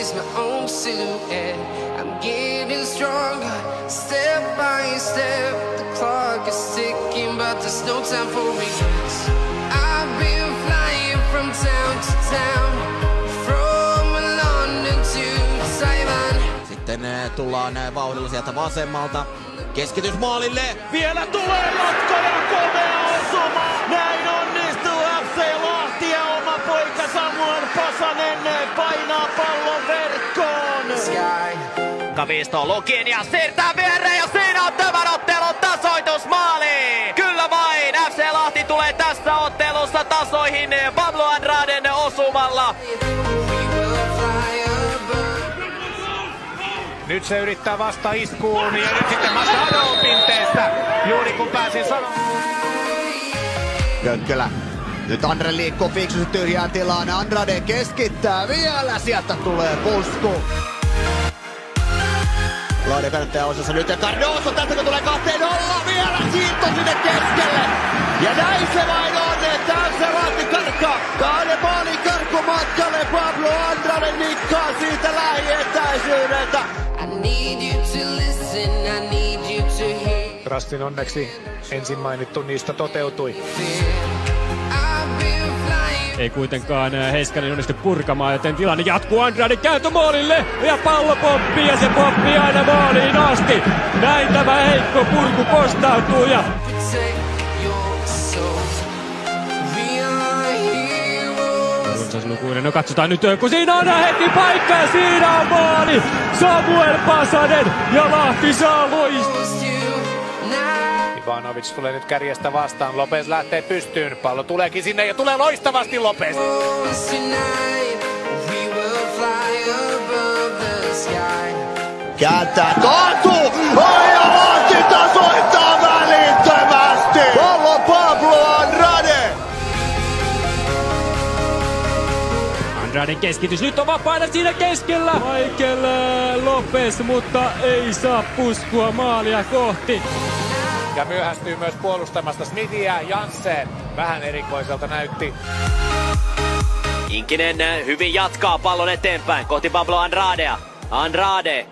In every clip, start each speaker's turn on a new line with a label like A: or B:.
A: chase my own silhouette. I'm getting stronger, step by step. The clock is ticking, but there's no time for regrets. I've been flying from town to town, from London to Taiwan.
B: Sitten tullaan vauhdilla sieltä vasemmalta. Keskitys maalille.
C: Vielä tulee jatko ja komea osuma. Näin onnistuu FC Lahti ja oma poika Samuel Pasanen painaa pallon verkkoon.
D: Kavisto Lukin ja siirtää viereen ja siinä on tämän ottelun tasoitusmaali. Kyllä vain, FC Lahti tulee tässä ottelussa tasoihin Pablo Andraden osumalla.
C: Nyt se yrittää vasta iskuun ja nyt sitten Machado pinteestä. Juuri kun pääsi sanomaan.
B: Könkkölä. Nyt Andre liikkuu fiksusti tyhjään tilaan. Andrade keskittää vielä. Sieltä tulee pusku. Lahden kannattaja osassa nyt ja Cardoso tästä kun tulee 2-0 vielä siirto sinne keskelle. Ja näin se vain on, että FC Lahti karkkaa. 2 maalin karkkumatkalle Pablo Andrade nikkaa siitä lähietäisyydeltä.
C: Rastin onneksi ensin mainittu niistä toteutui.
E: Ei kuitenkaan Heiskanen onnistu purkamaan, joten tilanne jatkuu. Andrade kääntömaalille ja pallo poppii ja se poppii aina maaliin asti. Näin tämä heikko purku postautuu ja runsaslukuinen. No katsotaan nyt, kun siinä on heti paikka ja siinä on maali. Samuel Pasanen ja Lahti saa loistaa.
C: Ivanovic tulee nyt kärjestä vastaan. Lopez lähtee pystyyn. Pallo tuleekin sinne ja tulee loistavasti Lopez.
B: Kääntää kaatuu! Oi ja Lahti tasoittaa välittömästi! Pallo Pablo Andrade!
E: Andraden keskitys nyt on vapaana siinä keskellä. Michael Lopez, mutta ei saa puskua maalia kohti.
C: Ja myöhästyy myös puolustamasta Smithia. Janssen vähän erikoiselta näytti.
D: Inkinen hyvin jatkaa pallon eteenpäin kohti Pablo Andradea. Andrade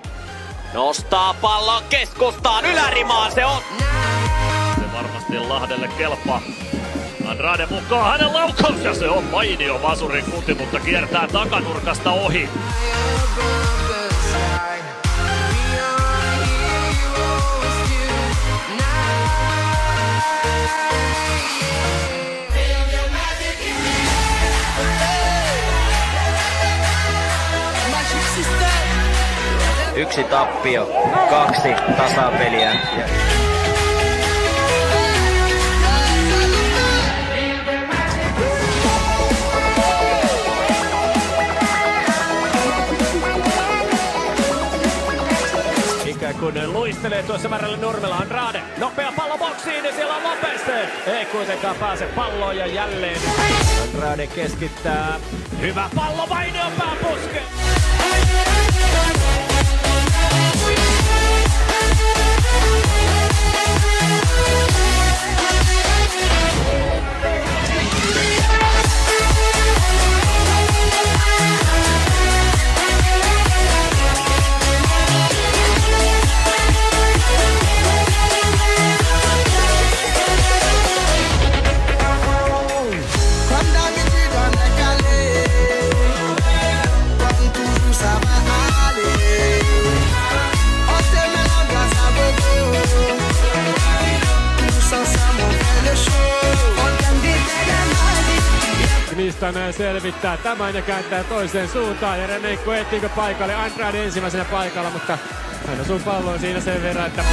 D: nostaa pallon keskustaan ylärimaan se on.
F: Se varmasti Lahdelle kelpaa. Andrade mukaan hänen laukaus ja se on mainio Masurin kuti, mutta kiertää takanurkasta ohi.
D: Yksi tappio, 2 tasapeliä.
C: Ikään kuin luistelee tuossa väärällä nurmella Andrade. Nopea pallo boksiin ja siellä on Lopez. Ei kuitenkaan pääse palloon ja jälleen Andrade keskittää. Hyvä pallo Vainion pääpuskeen.
E: Nistan selvittää tämän ja kääntää toiseen suuntaan. Ja Remenko etsiikö paikalle. Andrade ensimmäisenä paikalla, mutta hän osuu palloon siinä sen verran, että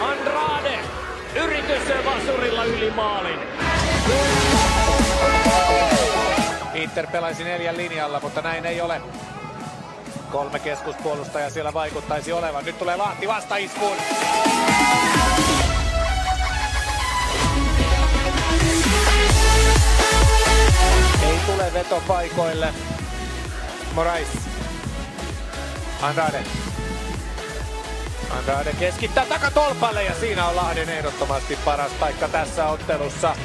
C: Andrade yritys vasurilla yli maalin. Inter pelaisi 4 linjalla, mutta näin ei ole. 3 keskuspuolustajaa siellä vaikuttaisi olevan. Nyt tulee Lahti vastaiskuun. Ei tule vetopaikoille. Morais Andrade keskittää takatolpalle ja siinä on Lahden ehdottomasti paras paikka tässä ottelussa.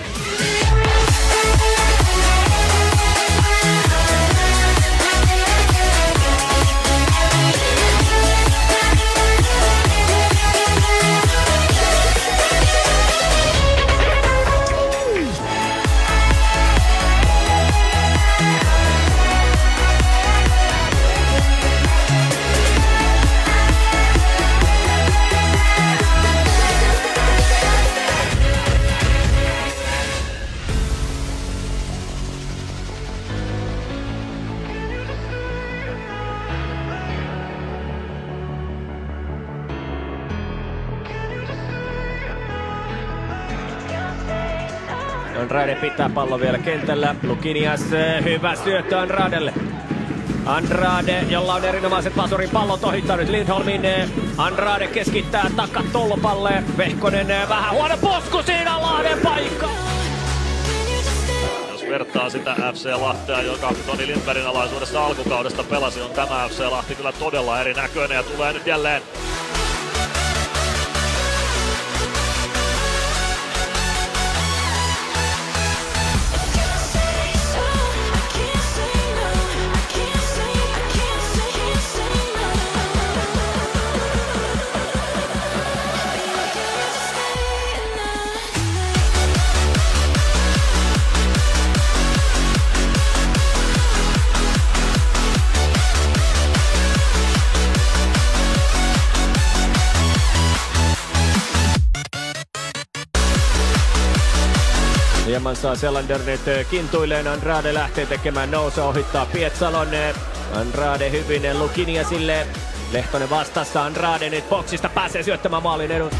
C: Andrade pitää pallon vielä kentällä. Lukinias, hyvä syöttö Andradelle. Andrade, jolla on erinomaiset vasurin pallot, ohittaa nyt Lindholmin. Andrade keskittää takatolpalle. Vehkonen vähän huono posku, siinä Lahden paikka.
F: Jos vertaa sitä FC Lahtea, joka Toni Lindbergin alaisuudessa alkukaudesta pelasi, on tämä FC Lahti kyllä todella erinäköinen ja tulee nyt jälleen
C: Hieman saa Selander nyt kintuilleen. Andrade lähtee tekemään nousua, ohittaa Pietsalon. Andrade hyvin Lukiniasille. Lehtonen vastassa. Andrade nyt boksista pääsee syöttämään maalin edun.